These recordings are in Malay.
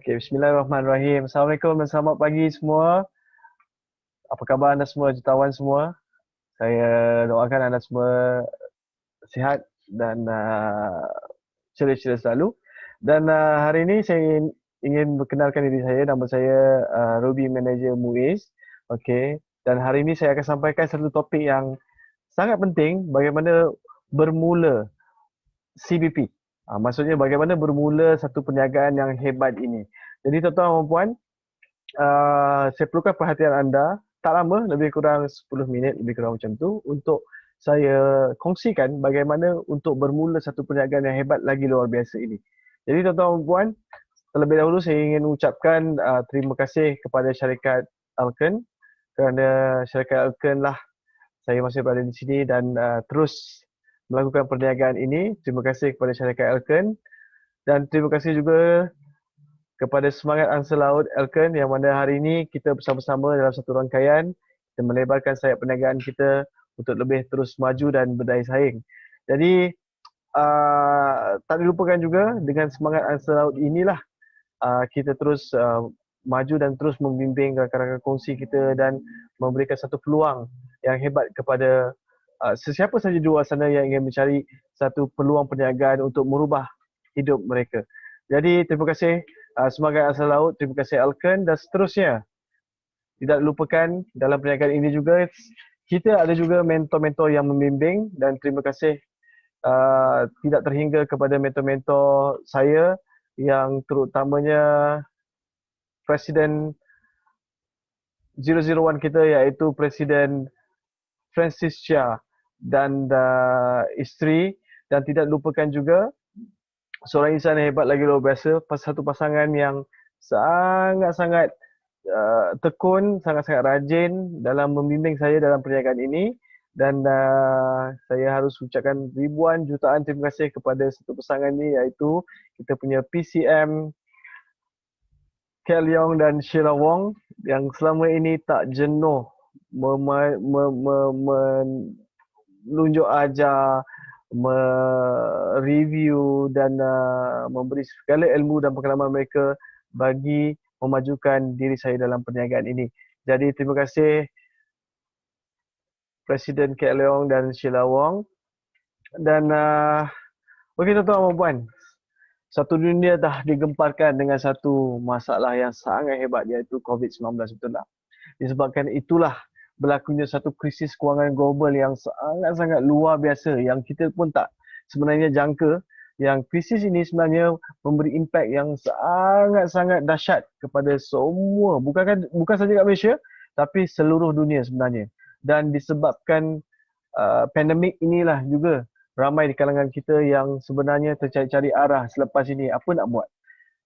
Okey, bismillahirrahmanirrahim. Assalamualaikum dan selamat pagi semua. Apa khabar anda semua, jutawan semua? Saya doakan anda semua sihat dan ceria-ceria selalu. Dan hari ini saya ingin perkenalkan diri saya. Nama saya Ruby Manager Muiz. Okey. Dan hari ini saya akan sampaikan satu topik yang sangat penting, bagaimana bermula CBP. Maksudnya bagaimana bermula satu perniagaan yang hebat ini. Jadi tuan-tuan dan puan, saya perlukan perhatian anda, tak lama, lebih kurang 10 minit, lebih kurang macam tu, untuk saya kongsikan bagaimana untuk bermula satu perniagaan yang hebat lagi luar biasa ini. Jadi tuan-tuan dan puan, terlebih dahulu saya ingin mengucapkan terima kasih kepada syarikat Alken, kerana syarikat Alken lah saya masih berada di sini dan terus melakukan perniagaan ini. Terima kasih kepada syarikat Alken dan terima kasih juga kepada Semangat Angsa Laut Alken yang mana hari ini kita bersama-sama dalam satu rangkaian kita melebarkan sayap perniagaan kita untuk lebih terus maju dan berdaya saing. Jadi tak dilupakan juga dengan Semangat Angsa Laut inilah kita terus maju dan terus membimbing rakan-rakan kongsi kita dan memberikan satu peluang yang hebat kepada sesiapa saja di luar sana yang ingin mencari satu peluang perniagaan untuk merubah hidup mereka. Jadi terima kasih Semangat Angsa Laut, terima kasih Alken dan seterusnya. Tidak lupakan dalam perniagaan ini juga kita ada juga mentor-mentor yang membimbing dan terima kasih tidak terhingga kepada mentor-mentor saya yang terutamanya Presiden 001 kita iaitu Presiden Francis Chia dan isteri, dan tidak lupakan juga seorang insan yang hebat lagi luar biasa, satu pasangan yang sangat-sangat tekun, sangat-sangat rajin dalam membimbing saya dalam perniagaan ini, dan saya harus ucapkan ribuan jutaan terima kasih kepada satu pasangan ini iaitu kita punya PCM Kel Leong dan Sheila Wong yang selama ini tak jenuh menunjuk ajar, mereview dan memberi segala ilmu dan pengalaman mereka bagi memajukan diri saya dalam perniagaan ini. Jadi terima kasih Presiden Kel Leong dan Sheila Wong. Dan okey tuan-tuan dan puan, satu dunia dah digemparkan dengan satu masalah yang sangat hebat iaitu COVID-19, betul tak? Disebabkan itulah berlakunya satu krisis kewangan global yang sangat-sangat luar biasa yang kita pun tak sebenarnya jangka yang krisis ini sebenarnya memberi impak yang sangat-sangat dahsyat kepada semua, bukan saja kat Malaysia tapi seluruh dunia sebenarnya. Dan disebabkan pandemik inilah juga ramai di kalangan kita yang sebenarnya tercari-cari arah selepas ini apa nak buat,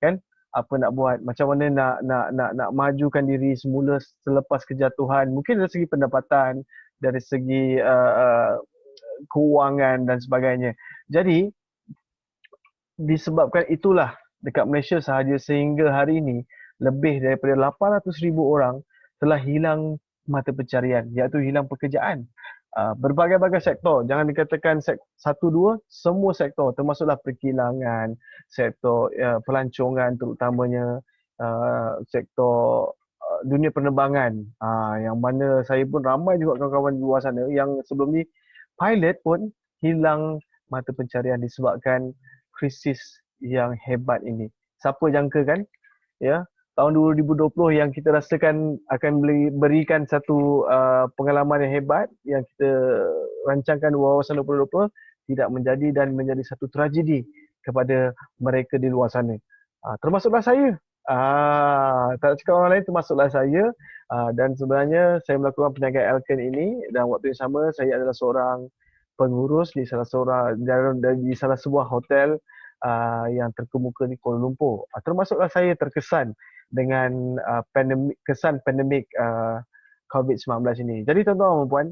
kan? Apa nak buat, macam mana nak majukan diri semula selepas kejatuhan, mungkin dari segi pendapatan, dari segi kewangan dan sebagainya. Jadi disebabkan itulah dekat Malaysia sahaja sehingga hari ini lebih daripada 800,000 orang telah hilang mata pencarian, iaitu hilang pekerjaan. Berbagai-bagai sektor, jangan dikatakan satu dua, semua sektor termasuklah perkilangan, sektor pelancongan terutamanya, sektor dunia penerbangan, yang mana saya pun ramai juga kawan-kawan di luar sana yang sebelum ni pilot pun hilang mata pencarian disebabkan krisis yang hebat ini. Siapa jangka kan? Ya, tahun 2020 yang kita rasakan akan berikan satu pengalaman yang hebat yang kita rancangkan wawasan 2020 tidak menjadi dan menjadi satu tragedi kepada mereka di luar sana. Termasuklah saya. Tak cakap orang lain, termasuklah saya. Dan sebenarnya saya melakukan perniagaan Alken ini dan waktu yang sama saya adalah seorang pengurus di di salah sebuah hotel yang terkemuka di Kuala Lumpur. Termasuklah saya terkesan dengan kesan pandemik COVID-19 ini. Jadi tuan-tuan dan puan,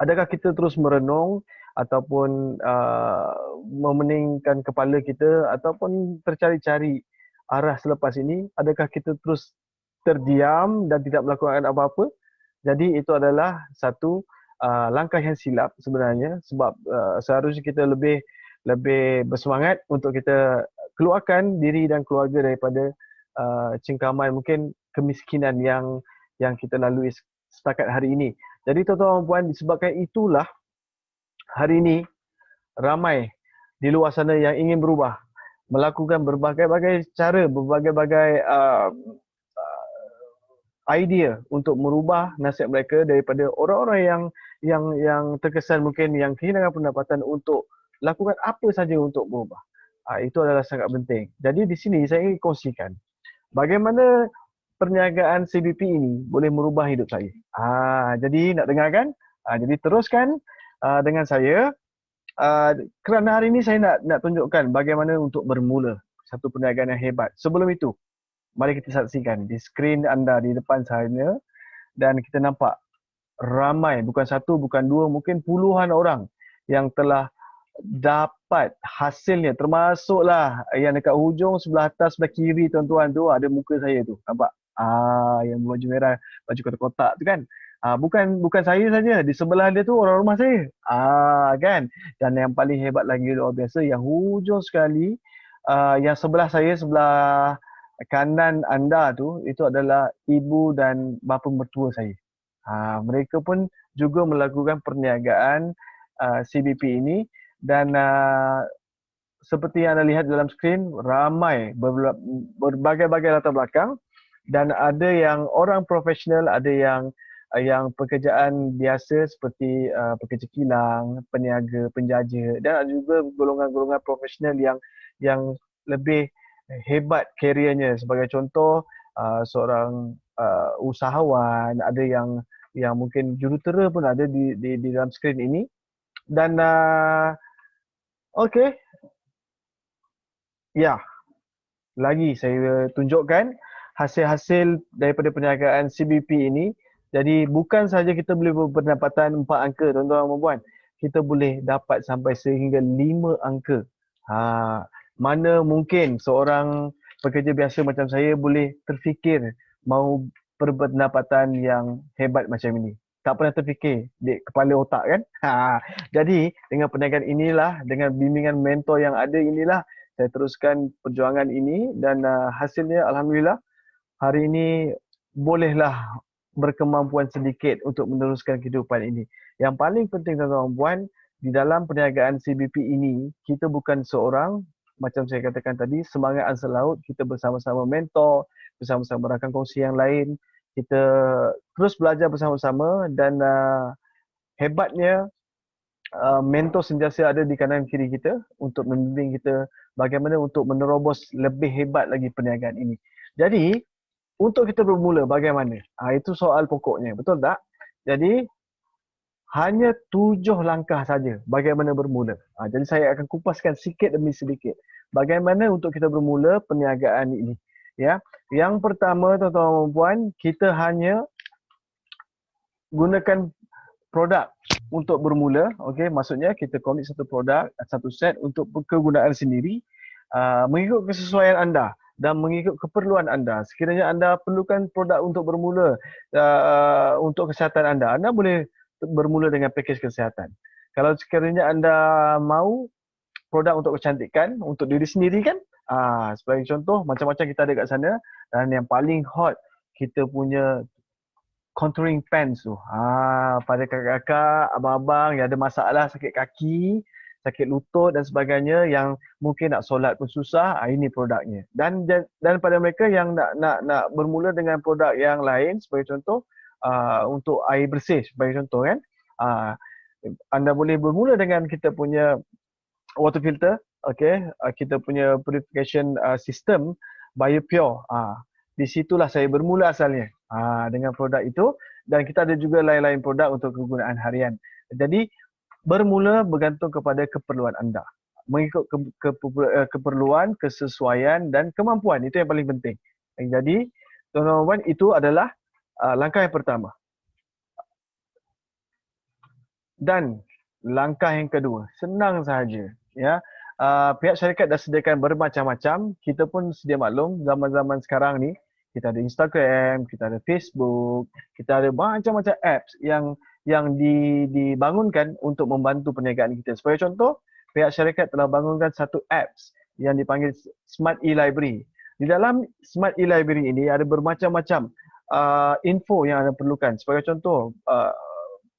adakah kita terus merenung ataupun memeningkan kepala kita ataupun tercari-cari arah selepas ini? Adakah kita terus terdiam dan tidak melakukan apa-apa? Jadi itu adalah satu langkah yang silap sebenarnya, sebab seharusnya kita lebih bersemangat untuk kita keluarkan diri dan keluarga daripada cengkaman, mungkin kemiskinan yang kita lalui setakat hari ini. Jadi tuan-tuan dan puan, disebabkan itulah hari ini ramai di luar sana yang ingin berubah, melakukan berbagai-bagai cara, berbagai-bagai idea untuk merubah nasib mereka daripada orang-orang yang terkesan mungkin yang kehilangan pendapatan untuk lakukan apa saja untuk berubah. Itu adalah sangat penting. Jadi di sini saya ingin kongsikan bagaimana perniagaan CBP ini boleh merubah hidup saya. Jadi nak dengarkan? Jadi teruskan dengan saya. Kerana hari ini saya nak tunjukkan bagaimana untuk bermula satu perniagaan yang hebat. Sebelum itu, mari kita saksikan di skrin anda di depan saya dan kita nampak ramai, bukan satu, bukan dua, mungkin puluhan orang yang telah dapat hasilnya, termasuklah yang dekat hujung sebelah atas sebelah kiri tuan-tuan tu ada muka saya tu, nampak? Yang baju merah, baju kotak-kotak tu kan? Bukan saya saja, di sebelah dia tu orang rumah saya. Kan? Dan yang paling hebat lagi luar biasa, yang hujung sekali, yang sebelah saya, sebelah kanan anda tu, itu adalah ibu dan bapa mertua saya. Mereka pun juga melakukan perniagaan CBP ini dan seperti yang anda lihat dalam skrin, ramai berbagai-bagai latar belakang dan ada yang orang profesional, ada yang pekerjaan biasa seperti pekerja kilang, peniaga, penjaja dan juga golongan-golongan profesional yang lebih hebat kerjanya. Sebagai contoh, seorang usahawan, ada yang mungkin jurutera pun ada di dalam skrin ini. Dan okey. Ya. Lagi saya tunjukkan hasil-hasil daripada perniagaan CBP ini. Jadi bukan sahaja kita boleh berpendapatan 4 angka tuan-tuan dan puan. Kita boleh dapat sampai sehingga 5 angka. Mana mungkin seorang pekerja biasa macam saya boleh terfikir mahu berpendapatan yang hebat macam ini. Tak pernah terfikir di kepala otak kan. Jadi dengan perniagaan inilah, dengan bimbingan mentor yang ada inilah, saya teruskan perjuangan ini dan hasilnya alhamdulillah hari ini bolehlah berkemampuan sedikit untuk meneruskan kehidupan ini. Yang paling penting tuan-tuan dan puan, di dalam perniagaan CBP ini kita bukan seorang, macam saya katakan tadi, semangat ansur laut, kita bersama-sama mentor, bersama-sama rakan kongsi yang lain, kita terus belajar bersama-sama dan hebatnya mentor sentiasa ada di kanan kiri kita untuk membimbing kita bagaimana untuk menerobos lebih hebat lagi perniagaan ini. Jadi, untuk kita bermula bagaimana? Itu soal pokoknya, betul tak? Jadi, hanya 7 langkah saja bagaimana bermula. Jadi saya akan kupaskan sedikit demi sedikit bagaimana untuk kita bermula perniagaan ini. Ya, yang pertama tuan-tuan dan puan, kita hanya gunakan produk untuk bermula. Okey, maksudnya kita komit satu produk, satu set untuk kegunaan sendiri, mengikut kesesuaian anda dan mengikut keperluan anda. Sekiranya anda perlukan produk untuk bermula untuk kesihatan anda boleh bermula dengan pakej kesihatan. Kalau sekiranya anda mahu produk untuk kecantikan, untuk diri sendiri kan, sebagai contoh, macam-macam kita ada kat sana dan yang paling hot, kita punya contouring pens tu. Pada kakak-kakak, abang-abang yang ada masalah sakit kaki, sakit lutut dan sebagainya yang mungkin nak solat pun susah, ini produknya. Dan pada mereka yang nak bermula dengan produk yang lain, sebagai contoh untuk air bersih sebagai contoh kan. Anda boleh bermula dengan kita punya water filter, okey. Kita punya purification system BioPure. Di situlah saya bermula asalnya dengan produk itu dan kita ada juga lain-lain produk untuk kegunaan harian. Jadi bermula bergantung kepada keperluan anda. Mengikut keperluan, kesesuaian dan kemampuan, itu yang paling penting. Jadi tuan-tuan itu adalah langkah yang pertama. Dan langkah yang kedua, senang sahaja, ya. Pihak syarikat dah sediakan bermacam-macam. Kita pun sedia maklum zaman-zaman sekarang ni, kita ada Instagram, kita ada Facebook, kita ada macam-macam apps yang dibangunkan untuk membantu perniagaan kita. Sebagai contoh, pihak syarikat telah bangunkan satu apps yang dipanggil Smart E-Library. Di dalam Smart E-Library ini ada bermacam-macam info yang anda perlukan. Sebagai contoh,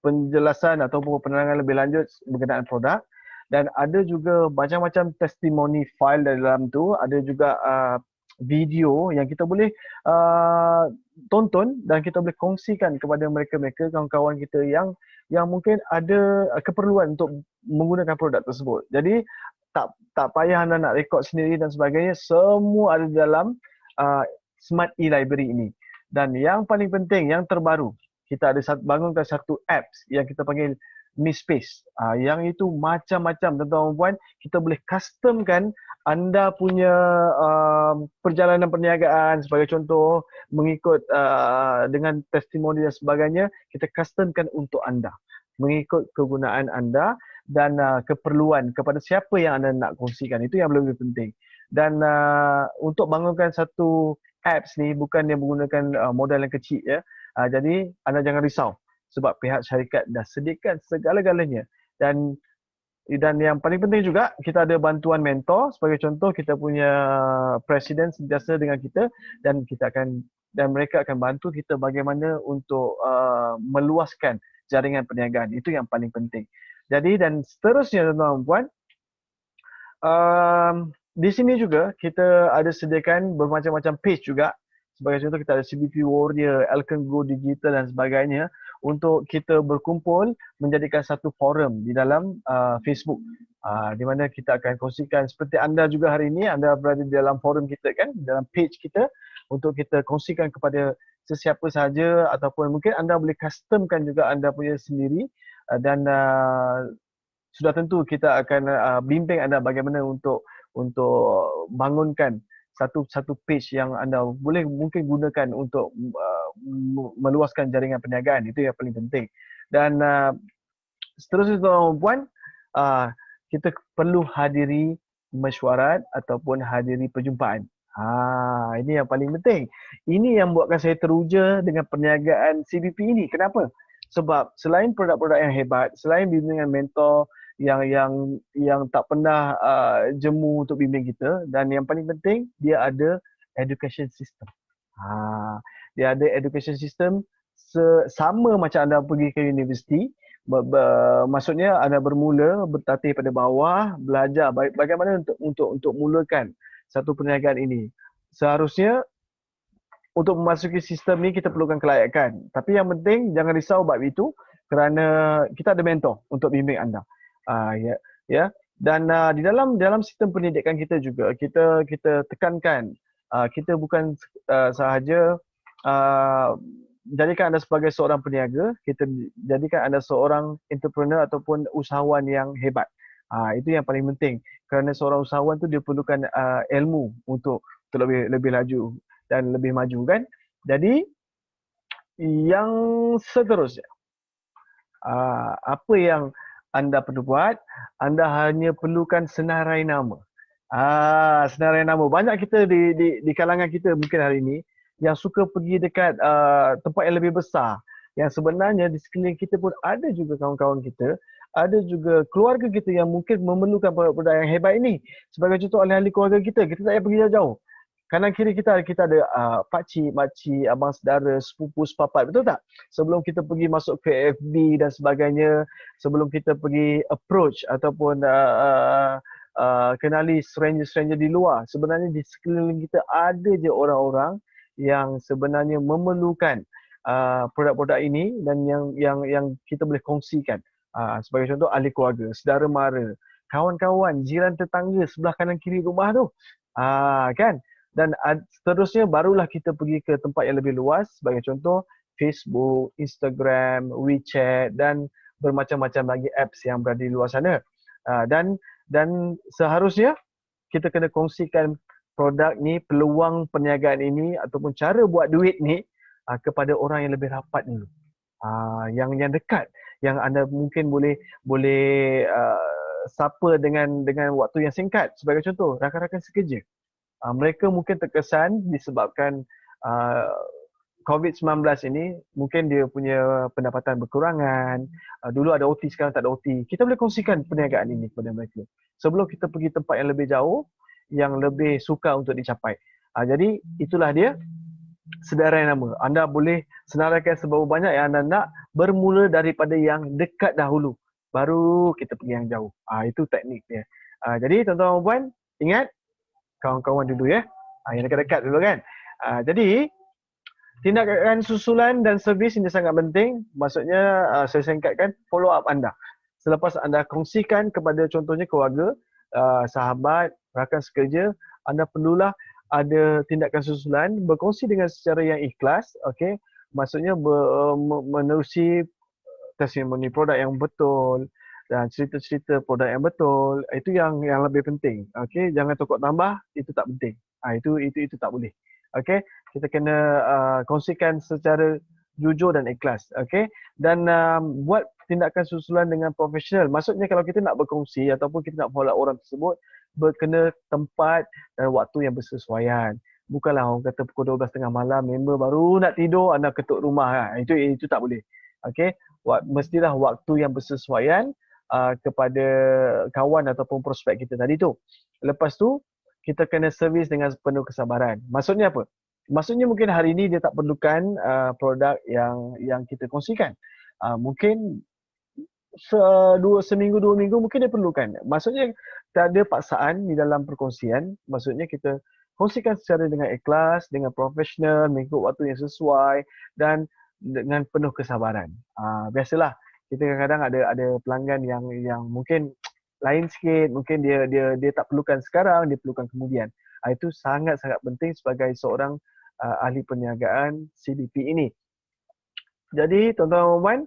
penjelasan ataupun penerangan lebih lanjut berkenaan produk, dan ada juga macam-macam testimoni file dari dalam tu. Ada juga video yang kita boleh tonton dan kita boleh kongsikan kepada mereka-mereka, kawan-kawan kita yang mungkin ada keperluan untuk menggunakan produk tersebut. Jadi tak payah anda nak rekod sendiri dan sebagainya, semua ada di dalam Smart E-Library ini. Dan yang paling penting, yang terbaru, kita ada bangunkan satu apps yang kita panggil Mi Space. Yang itu macam-macam, tuan-tuan dan puan, kita boleh customkan anda punya perjalanan perniagaan. Sebagai contoh, mengikut dengan testimoni dan sebagainya, kita customkan untuk anda mengikut kegunaan anda dan keperluan kepada siapa yang anda nak kongsikan. Itu yang lebih penting. Dan untuk bangunkan satu apps ni bukan yang menggunakan modal yang kecil ya. Jadi anda jangan risau sebab pihak syarikat dah sediakan segala-galanya. Dan yang paling penting juga, kita ada bantuan mentor. Sebagai contoh, kita punya presiden sentiasa dengan kita dan mereka akan bantu kita bagaimana untuk meluaskan jaringan perniagaan. Itu yang paling penting. Jadi dan seterusnya tuan-tuan dan puan, di sini juga kita ada sediakan bermacam-macam page juga. Sebagai contoh, kita ada CBP Warrior, Elkan Go Digital dan sebagainya, untuk kita berkumpul menjadikan satu forum di dalam Facebook, di mana kita akan kongsikan seperti anda juga hari ini, anda berada di dalam forum kita kan, dalam page kita, untuk kita kongsikan kepada sesiapa sahaja, ataupun mungkin anda boleh customkan juga anda punya sendiri, dan sudah tentu kita akan bimbing anda bagaimana untuk bangunkan satu page yang anda boleh mungkin gunakan untuk meluaskan jaringan perniagaan. Itu yang paling penting. Dan seterusnya tuan-tuan dan puan, kita perlu hadiri mesyuarat ataupun hadiri perjumpaan. Ini yang paling penting. Ini yang buatkan saya teruja dengan perniagaan CBP ini. Kenapa? Sebab selain produk-produk yang hebat, selain bimbingan mentor yang tak pernah jemu untuk bimbing kita, dan yang paling penting, dia ada education system. Dia ada education system sama macam anda pergi ke universiti. Maksudnya anda bermula bertatih pada bawah, belajar bagaimana untuk mulakan satu perniagaan ini. Seharusnya untuk memasuki sistem ni kita perlukan kelayakan. Tapi yang penting jangan risau bab itu, kerana kita ada mentor untuk bimbing anda. Ya. Dan di dalam sistem pendidikan kita juga kita tekankan, kita bukan sahaja jadikan anda sebagai seorang peniaga, kita jadikan anda seorang entrepreneur ataupun usahawan yang hebat. Itu yang paling penting, kerana seorang usahawan tu dia perlukan ilmu untuk lebih laju dan lebih maju kan. Jadi yang seterusnya, apa yang anda perlu buat, anda hanya perlukan senarai nama. Senarai nama. Banyak kita di kalangan kita mungkin hari ini yang suka pergi dekat tempat yang lebih besar. Yang sebenarnya di sekeliling kita pun ada juga kawan-kawan kita, ada juga keluarga kita yang mungkin memerlukan produk-produk yang hebat ini. Sebagai contoh, ahli-ahli keluarga kita tak payah pergi jauh-jauh. Kanan kiri kita ada pakcik, makcik, abang saudara, sepupu, sepapat, betul tak? Sebelum kita pergi masuk ke FB dan sebagainya, sebelum kita pergi approach ataupun kenali stranger-stranger di luar, sebenarnya di sekeliling kita ada je orang-orang yang sebenarnya memerlukan produk-produk ini dan yang kita boleh kongsikan. Sebagai contoh, ahli keluarga, saudara mara, kawan-kawan, jiran tetangga sebelah kanan kiri rumah tu. Kan? Dan seterusnya barulah kita pergi ke tempat yang lebih luas, sebagai contoh Facebook, Instagram, WeChat dan bermacam-macam lagi apps yang berada di luar sana. Dan seharusnya kita kena kongsikan produk ni, peluang perniagaan ini ataupun cara buat duit ni kepada orang yang lebih rapat dulu. Yang dekat, yang anda mungkin boleh sapa dengan waktu yang singkat. Sebagai contoh, rakan-rakan sekerja. Mereka mungkin terkesan disebabkan COVID-19 ini, mungkin dia punya pendapatan berkurangan. Dulu ada OT, sekarang tak ada OT. Kita boleh kongsikan perniagaan ini kepada mereka sebelum kita pergi tempat yang lebih jauh, yang lebih sukar untuk dicapai. Jadi itulah dia sedarai nama. Anda boleh senaraikan seberapa banyak yang anda nak, bermula daripada yang dekat dahulu. Baru kita pergi yang jauh. Itu teknik dia. Jadi tuan-tuan dan puan, ingat kawan-kawan dulu ya. Yang dekat-dekat dulu kan. Jadi tindakan susulan dan servis ini sangat penting. Maksudnya saya singkatkan, follow up anda. Selepas anda kongsikan kepada contohnya keluarga, sahabat, rakan sekerja, anda perlulah ada tindakan susulan, berkongsi dengan secara yang ikhlas, okey. Maksudnya menerusi testimoni produk yang betul dan cerita-cerita produk yang betul. Itu yang lebih penting. Okey, jangan tokok tambah, itu tak penting. Itu tak boleh. Okey, kita kena kongsikan secara jujur dan ikhlas. Okey, dan buat tindakan susulan dengan profesional. Maksudnya kalau kita nak berkongsi ataupun kita nak follow orang tersebut, berkena tempat dan waktu yang bersesuaian. Bukanlah orang kata pukul 12 tengah malam, member baru nak tidur, anda ketuk rumah. Itu tak boleh. Okey, mestilah waktu yang bersesuaian kepada kawan ataupun prospek kita tadi tu. Lepas tu, kita kena servis dengan penuh kesabaran. Maksudnya apa? Maksudnya mungkin hari ini dia tak perlukan produk yang kita kongsikan. Mungkin seminggu, 2 minggu mungkin dia perlukan. Maksudnya tak ada paksaan di dalam perkongsian. Maksudnya kita kongsikan secara dengan ikhlas, dengan profesional, mengikut waktu yang sesuai dan dengan penuh kesabaran. Biasalah kita kadang-kadang ada pelanggan yang mungkin lain sikit, mungkin dia tak perlukan sekarang, dia perlukan kemudian. Itu sangat-sangat penting sebagai seorang ahli perniagaan CBP ini. Jadi tuan-tuan dan puan,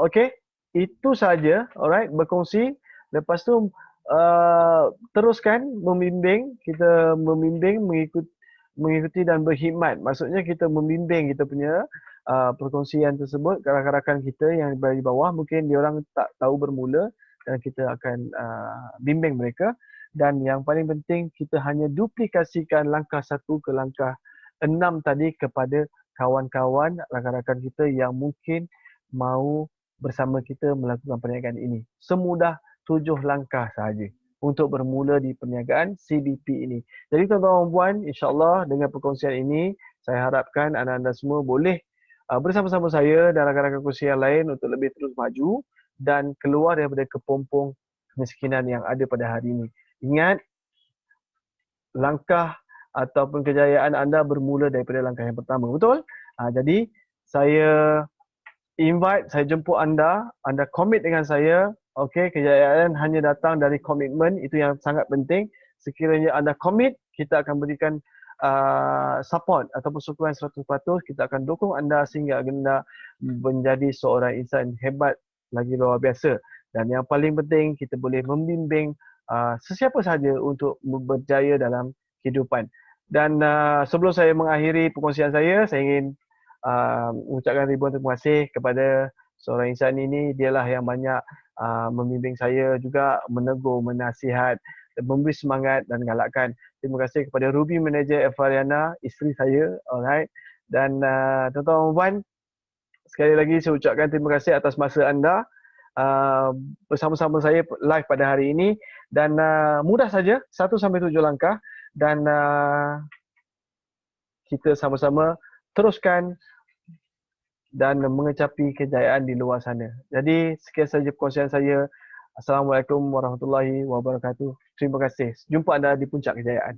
okey, itu saja, alright, berkongsi. Lepas tu teruskan membimbing, kita membimbing mengikuti dan berkhidmat. Maksudnya kita membimbing kita punya perkongsian tersebut, rakan-rakan kita yang berada di bawah, mungkin diorang tak tahu bermula dan kita akan bimbing mereka. Dan yang paling penting, kita hanya duplikasikan langkah 1 ke langkah 6 tadi kepada kawan-kawan, rakan-rakan kita yang mungkin mahu bersama kita melakukan perniagaan ini. Semudah 7 langkah sahaja untuk bermula di perniagaan CBP ini. Jadi tuan-tuan dan puan, insya-Allah dengan perkongsian ini, saya harapkan anda-anda semua boleh bersama-sama saya dan rakan-rakan kursi yang lain untuk lebih terus maju dan keluar daripada kepompong kemiskinan yang ada pada hari ini. Ingat, langkah ataupun kejayaan anda bermula daripada langkah yang pertama. Betul? Jadi saya saya jemput anda komit dengan saya. Okey, kejayaan hanya datang dari komitmen, itu yang sangat penting. Sekiranya anda komit, kita akan berikan support ataupun sokongan 100%, kita akan dukung anda sehingga anda menjadi seorang insan hebat lagi luar biasa. Dan yang paling penting, kita boleh membimbing sesiapa sahaja untuk berjaya dalam kehidupan. Dan sebelum saya mengakhiri perkongsian saya ingin mengucapkan ribuan terima kasih kepada seorang insan ini. Dialah yang banyak membimbing saya juga, menegur, menasihat, memberi semangat dan galakkan. Terima kasih kepada Ruby Manager Evariana, isteri saya. Alright. Dan tuan-tuan dan puan, sekali lagi saya ucapkan terima kasih atas masa anda bersama-sama saya live pada hari ini. Dan mudah saja, 1 sampai 7 langkah. Dan kita sama-sama teruskan dan mengecapi kejayaan di luar sana. Jadi sekian saja perkongsian saya. Assalamualaikum warahmatullahi wabarakatuh. Terima kasih. Jumpa anda di puncak kejayaan.